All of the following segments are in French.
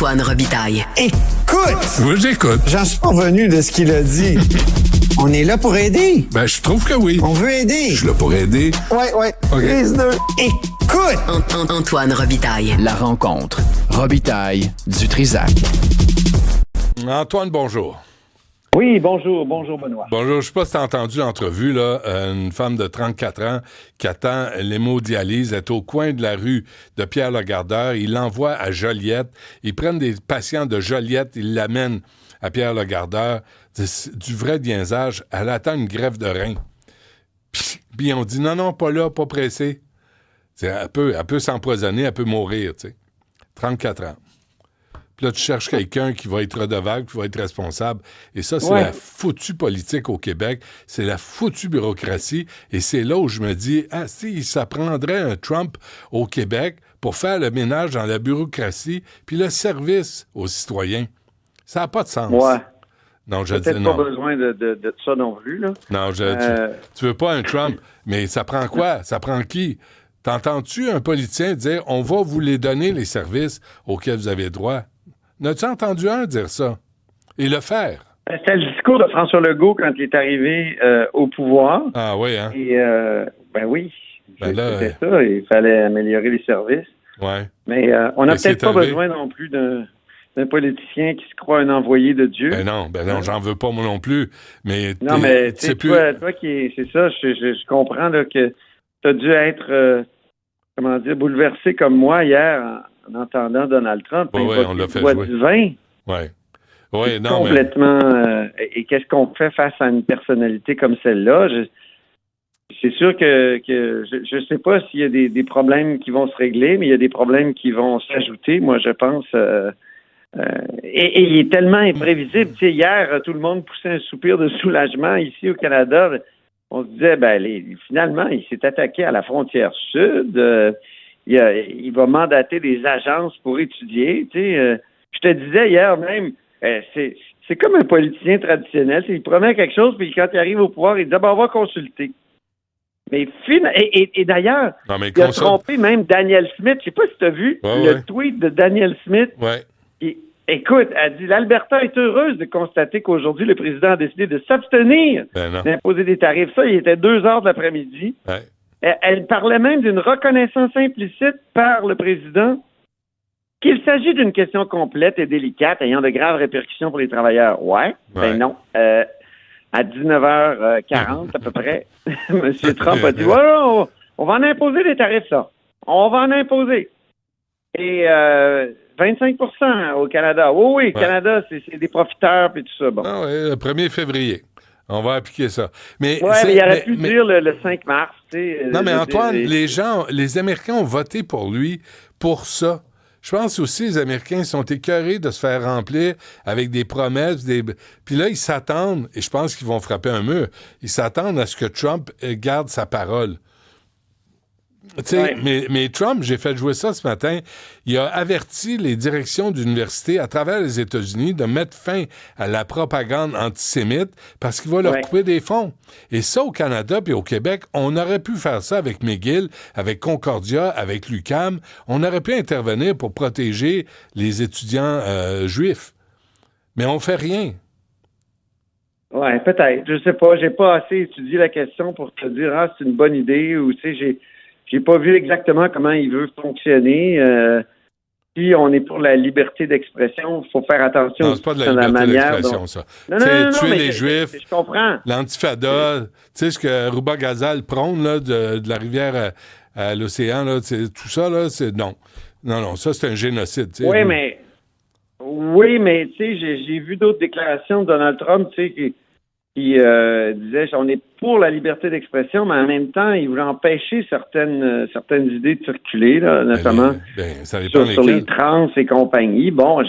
Antoine Robitaille. Écoute! Oui, j'écoute. J'en suis pas revenu de ce qu'il a dit. On est là pour aider. Ben, je trouve que oui. On veut aider. Je suis là pour aider. Ouais. OK. Prise 2. Écoute! Antoine Robitaille. La rencontre. Robitaille du Trizac. Antoine, bonjour. Oui, bonjour Benoît. Bonjour, je sais pas si tu as entendu l'entrevue, là, une femme de 34 ans qui attend l'hémodialyse, est au coin de la rue de Pierre-Legardeur, il l'envoie à Joliette, ils prennent des patients de Joliette, ils l'amènent à Pierre-Legardeur, c'est du vrai niaisage, elle attend une greffe de rein. Puis on dit non, pas là, pas pressé. Elle peut s'empoisonner, elle peut mourir, tu sais. 34 ans. Puis là, tu cherches quelqu'un qui va être redevable, qui va être responsable. Et ça, c'est la foutue politique au Québec. C'est la foutue bureaucratie. Et c'est là où je me dis, si ça prendrait un Trump au Québec pour faire le ménage dans la bureaucratie, puis le service aux citoyens. Ça n'a pas de sens. Ouais. Non, je Peut-être dis pas non. besoin de ça non plus, là. Non, tu veux pas un Trump, mais ça prend quoi? Ça prend qui? T'entends-tu un politicien dire, on va vous les donner, les services auxquels vous avez droit? N'as-tu entendu un dire ça? Et le faire? C'était le discours de François Legault quand il est arrivé au pouvoir. Ah oui, hein? Et, oui, là, c'était ça. Il fallait améliorer les services. Ouais. Mais on n'a Et c'est peut-être pas arrivé. besoin non plus d'un politicien qui se croit un envoyé de Dieu. Ben non, j'en veux pas moi non plus. Mais Non, mais tu sais, plus... toi qui c'est ça, je comprends là, que tu as dû être, bouleversé comme moi hier en entendant Donald Trump. Oui, on l'a fait jouer. Du vin. Oui, non, Complètement. Et qu'est-ce qu'on fait face à une personnalité comme celle-là? C'est sûr que je sais pas s'il y a des problèmes qui vont se régler, mais il y a des problèmes qui vont s'ajouter, moi, je pense. Et il est tellement imprévisible. Tu sais, hier, tout le monde poussait un soupir de soulagement ici au Canada. On se disait, finalement, il s'est attaqué à la frontière sud. Il va mandater des agences pour étudier. Tu sais, je te disais hier même, c'est comme un politicien traditionnel. Il promet quelque chose, puis quand il arrive au pouvoir, il dit on va consulter. Mais et d'ailleurs, il a trompé même Danielle Smith. Je sais pas si tu as vu le tweet de Danielle Smith. Ouais. Écoute, elle dit l'Alberta est heureuse de constater qu'aujourd'hui, le président a décidé de s'abstenir d'imposer des tarifs. Ça, il était 2h de l'après-midi. Ouais. Elle parlait même d'une reconnaissance implicite par le président qu'il s'agit d'une question complète et délicate ayant de graves répercussions pour les travailleurs. Ben non. À 19h40 à peu près, M. Trump a dit on va en imposer des tarifs, là. On va en imposer. Et 25% au Canada. Oui, Canada, c'est des profiteurs et tout ça. Bon. Ah oui, le 1er février. On va appliquer ça. Mais il aurait pu dire le 5 mars. Non, mais Antoine, les Américains ont voté pour lui pour ça. Je pense aussi que les Américains sont écœurés de se faire remplir avec des promesses. Puis là, ils s'attendent, et je pense qu'ils vont frapper un mur, ils s'attendent à ce que Trump garde sa parole. Mais Trump, j'ai fait jouer ça ce matin, il a averti les directions d'universités à travers les États-Unis de mettre fin à la propagande antisémite parce qu'il va leur couper des fonds. Et ça, au Canada puis au Québec, on aurait pu faire ça avec McGill, avec Concordia, avec l'UQAM. On aurait pu intervenir pour protéger les étudiants juifs. Mais on fait rien. Oui, peut-être. Je sais pas. J'ai pas assez étudié la question pour te dire c'est une bonne idée ou j'ai pas vu exactement comment il veut fonctionner. Si on est pour la liberté d'expression, il faut faire attention. Non, c'est pas de la liberté d'expression, ça. Non, tuer les Juifs, je comprends. L'antifada, tu sais ce que Ruba Gazal prône là, de la rivière à l'océan, là, tout ça, là, c'est non. Non, ça, c'est un génocide. Oui, mais tu sais, j'ai vu d'autres déclarations de Donald Trump, tu sais, qui disait on est pour la liberté d'expression, mais en même temps, il voulait empêcher certaines idées de circuler, là, notamment ça dépend sur les trans et compagnie. Bon,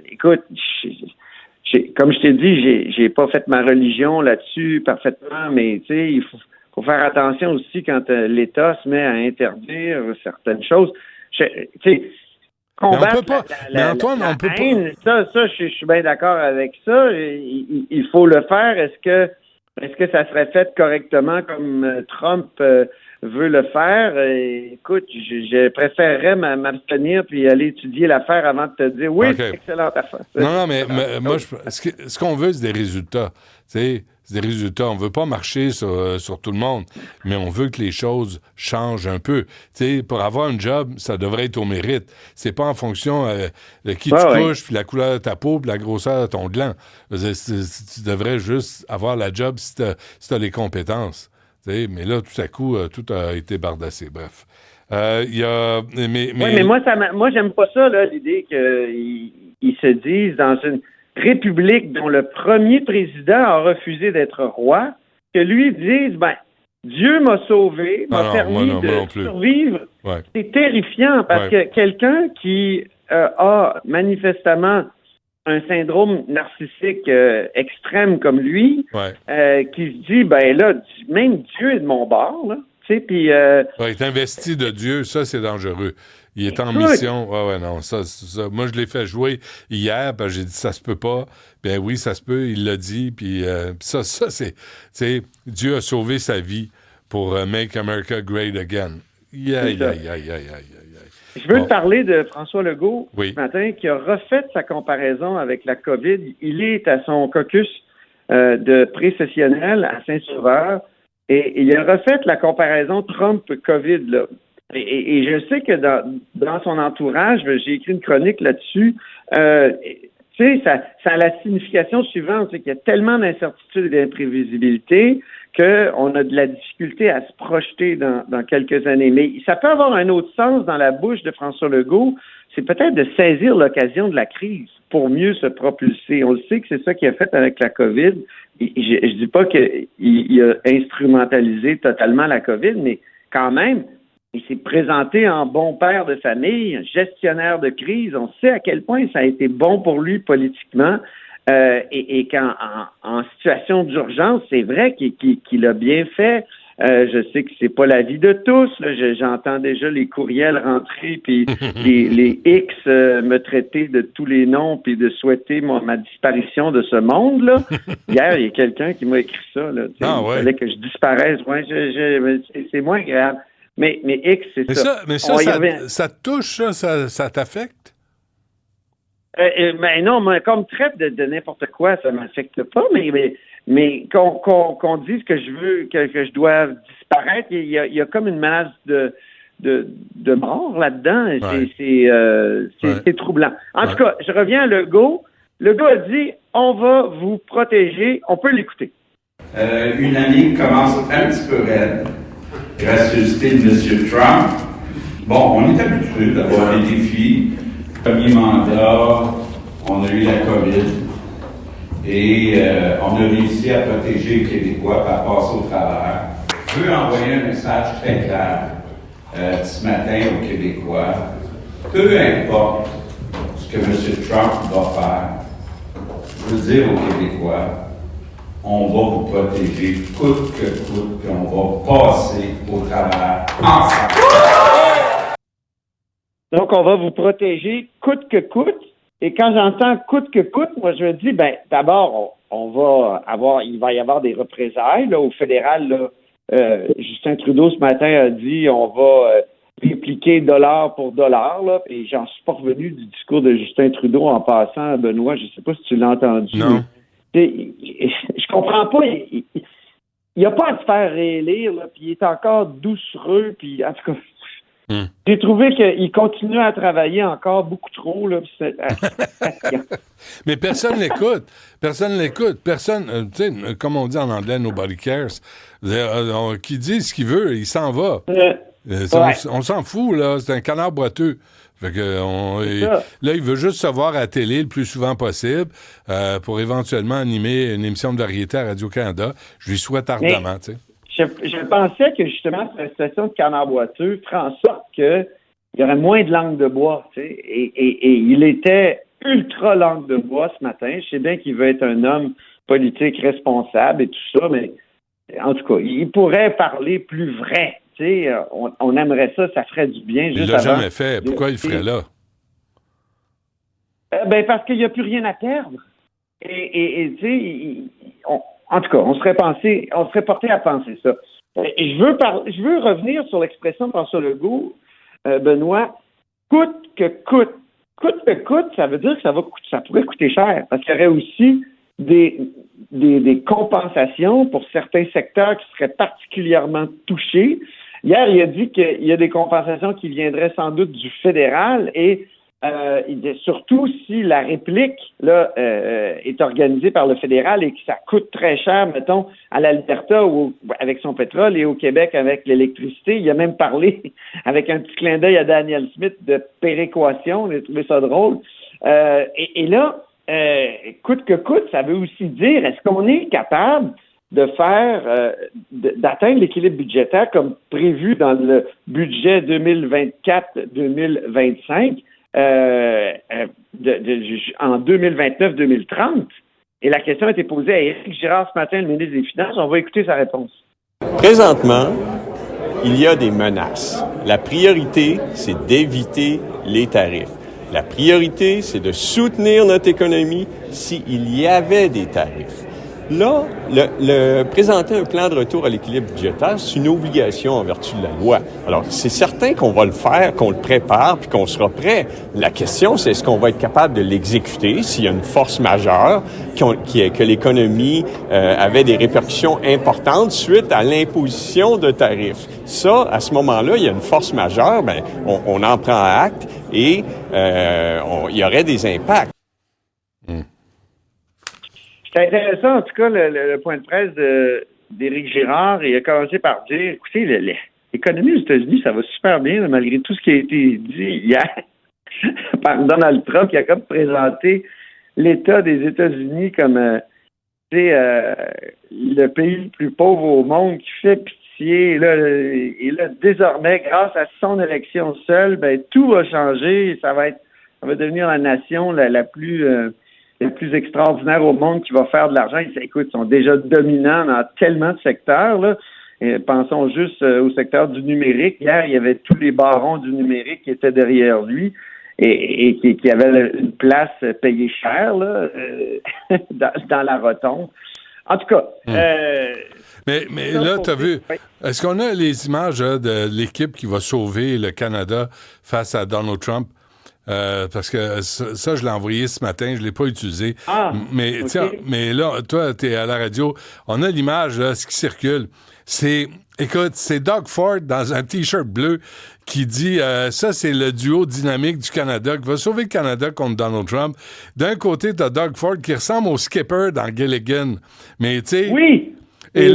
écoute, comme je t'ai dit, j'ai pas fait ma religion là-dessus parfaitement, mais tu sais, il faut faire attention aussi quand l'État se met à interdire certaines choses. Tu sais, combattre Antoine, on peut haine, ça, je suis bien d'accord avec ça. Il faut le faire. Est-ce que ça serait fait correctement comme Trump veut le faire, écoute, je préférerais m'abstenir puis aller étudier l'affaire avant de te dire oui, c'est excellente affaire. Non, mais moi, ce qu'on veut, c'est des résultats. C'est des résultats. On veut pas marcher sur tout le monde, mais on veut que les choses changent un peu. Pour avoir un job, ça devrait être au mérite. C'est pas en fonction de qui tu couches, puis la couleur de ta peau, puis la grosseur de ton gland. Tu devrais juste avoir la job si t'as les compétences. Mais là, tout à coup, tout a été bardassé. Bref. Mais moi, j'aime pas ça, là, l'idée qu'ils se disent dans une république dont le premier président a refusé d'être roi, que lui dise, Dieu m'a sauvé, m'a permis de survivre. Ouais. C'est terrifiant parce que quelqu'un qui a manifestement un syndrome narcissique extrême comme lui, qui se dit, là, même Dieu est de mon bord, là. Il est investi de Dieu, ça, c'est dangereux. Il est en mission. Non, ça. Moi, je l'ai fait jouer hier, puis j'ai dit, ça se peut pas. Ben oui, ça se peut, il l'a dit, puis ça, c'est... Dieu a sauvé sa vie pour Make America Great Again. Je veux te parler de François Legault ce matin, qui a refait sa comparaison avec la COVID. Il est à son caucus de pré-sessionnel à Saint-Sauveur, et il a refait la comparaison Trump-COVID, là. Et je sais que dans son entourage, j'ai écrit une chronique là-dessus, ça a la signification suivante, c'est qu'il y a tellement d'incertitudes et d'imprévisibilité qu'on a de la difficulté à se projeter dans quelques années. Mais ça peut avoir un autre sens dans la bouche de François Legault, c'est peut-être de saisir l'occasion de la crise pour mieux se propulser. On le sait que c'est ça qu'il a fait avec la COVID. Je dis pas qu'il a instrumentalisé totalement la COVID, mais quand même, il s'est présenté en bon père de famille, gestionnaire de crise. On sait à quel point ça a été bon pour lui politiquement. Et qu'en situation d'urgence, c'est vrai qu'il a bien fait. Je sais que c'est pas l'avis de tous. Là. J'entends déjà les courriels rentrer, puis les X me traiter de tous les noms, puis de souhaiter ma disparition de ce monde-là. Hier, il y a quelqu'un qui m'a écrit ça. Là. Il fallait que je disparaisse. C'est moins grave. Mais X, c'est ça. Mais ça te touche, ça t'affecte? Non, mais qu'on me traite de n'importe quoi, ça m'affecte pas, mais qu'on dise que je veux, que je dois disparaître, il y a comme une menace de mort là-dedans. C'est troublant. En tout cas, je reviens à Legault. Legault a dit, on va vous protéger. On peut l'écouter. Une année commence un petit peu raide. Gracieuseté de M. Trump. Bon, on est habitué d'avoir des défis. Premier mandat, on a eu la COVID et on a réussi à protéger les Québécois par passer au travers. Je veux envoyer un message très clair ce matin aux Québécois. Peu importe ce que M. Trump va faire, je veux dire aux Québécois, on va vous protéger coûte que coûte, puis on va passer au travers ensemble. Donc, on va vous protéger coûte que coûte. Et quand j'entends coûte que coûte, moi, je me dis, d'abord, il va y avoir des représailles, là, au fédéral, là. Justin Trudeau, ce matin, a dit, on va répliquer dollar pour dollar, là. Et j'en suis pas revenu du discours de Justin Trudeau en passant, Benoît. Je sais pas si tu l'as entendu. Non. Je comprends pas. Il a pas à se faire réélire, là. Puis il est encore doucereux, puis en tout cas. J'ai trouvé qu'il continuait à travailler encore beaucoup trop. Là, mais personne l'écoute. Personne, tu sais, comme on dit en anglais, nobody cares. Qui dit ce qu'il veut, il s'en va. On s'en fout, là. C'est un canard boiteux. Fait que là, il veut juste se voir à la télé le plus souvent possible pour éventuellement animer une émission de variété à Radio-Canada. Je lui souhaite ardemment, tu sais. Je pensais que, justement, cette situation de canard boiteux ferait en sorte qu'il y aurait moins de langue de bois, tu sais. Et il était ultra langue de bois ce matin. Je sais bien qu'il veut être un homme politique responsable et tout ça, mais en tout cas, il pourrait parler plus vrai, tu sais. On aimerait ça ferait du bien. Il l'a jamais fait. Pourquoi il le ferait là? Parce qu'il n'y a plus rien à perdre. Et tu sais, en tout cas, on serait porté à penser ça. Et je veux revenir sur l'expression de François Legault, Benoît, coûte que coûte. Coûte que coûte, ça veut dire que ça pourrait coûter cher, parce qu'il y aurait aussi des compensations pour certains secteurs qui seraient particulièrement touchés. Hier, il a dit qu'il y a des compensations qui viendraient sans doute du fédéral et surtout si la réplique là est organisée par le fédéral et que ça coûte très cher, mettons, à l'Alberta avec son pétrole et au Québec avec l'électricité. Il a même parlé avec un petit clin d'œil à Daniel Smith de péréquation. J'ai trouvé ça drôle. Et là, coûte que coûte, ça veut aussi dire, est-ce qu'on est capable de faire, d'atteindre l'équilibre budgétaire comme prévu dans le budget 2024-2025 en 2029-2030? Et la question a été posée à Éric Girard ce matin, le ministre des Finances. On va écouter sa réponse. Présentement, il y a des menaces. La priorité, c'est d'éviter les tarifs. La priorité, c'est de soutenir notre économie s'il y avait des tarifs. Là, présenter un plan de retour à l'équilibre budgétaire, c'est une obligation en vertu de la loi. Alors, c'est certain qu'on va le faire, qu'on le prépare, puis qu'on sera prêt. La question, c'est est-ce qu'on va être capable de l'exécuter s'il y a une force majeure, que l'économie avait des répercussions importantes suite à l'imposition de tarifs. Ça, à ce moment-là, il y a une force majeure, ben, on en prend acte et il y aurait des impacts. C'est intéressant, en tout cas, le point de presse d'Éric Girard. Il a commencé par dire, écoutez, l'économie aux États-Unis, ça va super bien, malgré tout ce qui a été dit hier par Donald Trump, qui a comme présenté l'État des États-Unis comme le pays le plus pauvre au monde, qui fait pitié. Et là, désormais, grâce à son élection seule, ben tout va changer. Ça va devenir la nation la plus extraordinaire au monde qui va faire de l'argent. Écoute, ils sont déjà dominants dans tellement de secteurs, là. Et pensons juste au secteur du numérique. Hier, il y avait tous les barons du numérique qui étaient derrière lui et qui avaient une place payée cher là, dans la rotonde. En tout cas... Mais là, tu as vu, est-ce qu'on a les images de l'équipe qui va sauver le Canada face à Donald Trump? Parce que ça, je l'ai envoyé ce matin, je ne l'ai pas utilisé. Mais, okay. Mais là, toi, tu es à la radio, on a l'image, là, ce qui circule. C'est Doug Ford dans un T-shirt bleu qui dit ça, c'est le duo dynamique du Canada qui va sauver le Canada contre Donald Trump. D'un côté, tu as Doug Ford qui ressemble au skipper dans Gilligan. Mais tu sais... Oui! Et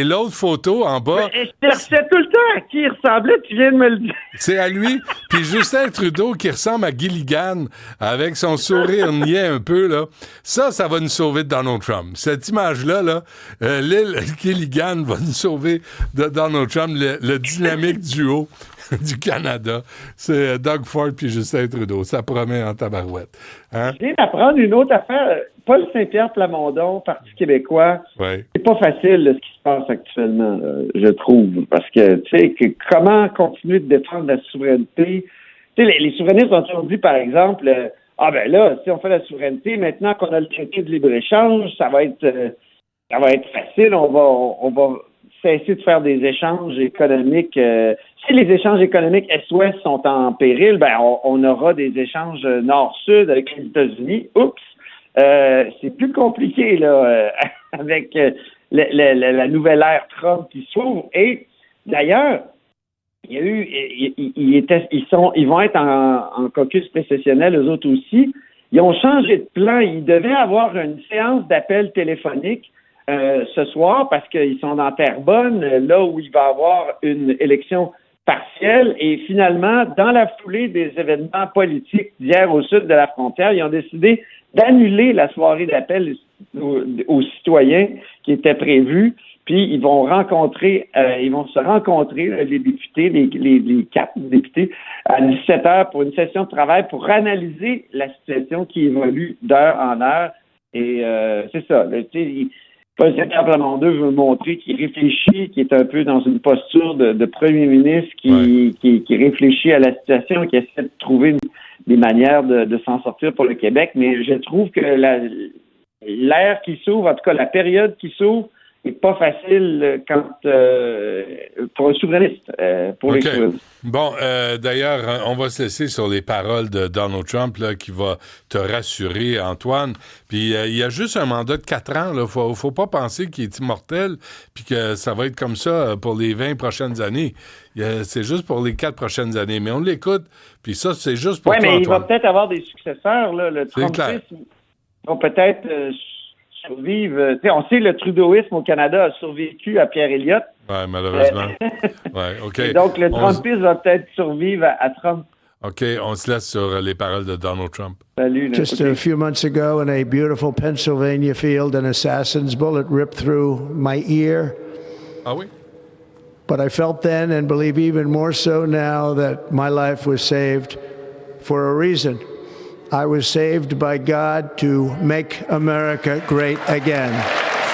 l'autre photo en bas... Mais je cherchais tout le temps à qui il ressemblait, tu viens de me le dire. C'est à lui. Puis Justin Trudeau qui ressemble à Gilligan avec son sourire niais un peu, là. Ça va nous sauver de Donald Trump. Cette image-là, l'île Gilligan va nous sauver de Donald Trump, le dynamique duo du Canada. C'est Doug Ford puis Justin Trudeau. Ça promet en tabarouette. Hein? Je viens d'apprendre une autre affaire. Paul Saint-Pierre Plamondon, Parti québécois, ouais. C'est pas facile là, ce qui se passe actuellement, là, je trouve. Parce que, tu sais, comment continuer de défendre la souveraineté? Tu sais, les souverainistes ont toujours dit, par exemple, ben là, si on fait la souveraineté, maintenant qu'on a le traité de libre-échange, ça va être facile, on va cesser de faire des échanges économiques. Si les échanges économiques Est-Ouest sont en péril, ben on aura des échanges Nord-Sud avec les États-Unis. Oups! C'est plus compliqué là avec la nouvelle ère Trump qui s'ouvre. Et d'ailleurs, il y a eu, ils vont être en caucus précessionnel, eux autres aussi. Ils ont changé de plan. Ils devaient avoir une séance d'appel téléphonique ce soir parce qu'ils sont dans Terrebonne, là où il va y avoir une élection partielle. Et finalement, dans la foulée des événements politiques d'hier au sud de la frontière, ils ont décidé d'annuler la soirée d'appel aux citoyens qui était prévue. Puis ils vont se rencontrer, les députés, les 4 députés, à 17h pour une session de travail pour analyser la situation qui évolue d'heure en heure. Et c'est ça. Paul Saint-Pierre Plamondon veut montrer qu'il réfléchit, qu'il est un peu dans une posture de premier ministre, qui réfléchit à la situation, qui essaie de trouver des manières de s'en sortir pour le Québec. Mais je trouve que l'ère qui s'ouvre, en tout cas la période qui s'ouvre, pas facile pour un souverainiste, pour les choses. Bon, d'ailleurs, on va se laisser sur les paroles de Donald Trump là, qui va te rassurer, Antoine. Puis il y a juste un mandat de 4 ans. Il faut pas penser qu'il est immortel puis que ça va être comme ça pour les 20 prochaines années. C'est juste pour les 4 prochaines années. Mais on l'écoute, puis ça, c'est juste pour toi, mais Antoine. il va peut-être avoir des successeurs. Là. Le Trumpisme va peut-être... survivre. On sait le trudeauisme au Canada a survécu à Pierre Elliott. Oui, malheureusement. OK. Et donc, le Trumpisme va peut-être survivre à Trump. OK, on se laisse sur les paroles de Donald Trump. Salut. Just a few months ago in a beautiful Pennsylvania field, an assassin's bullet ripped through my ear. Ah oui? But I felt then and believe even more so now that my life was saved for a reason. I was saved by God to make America great again.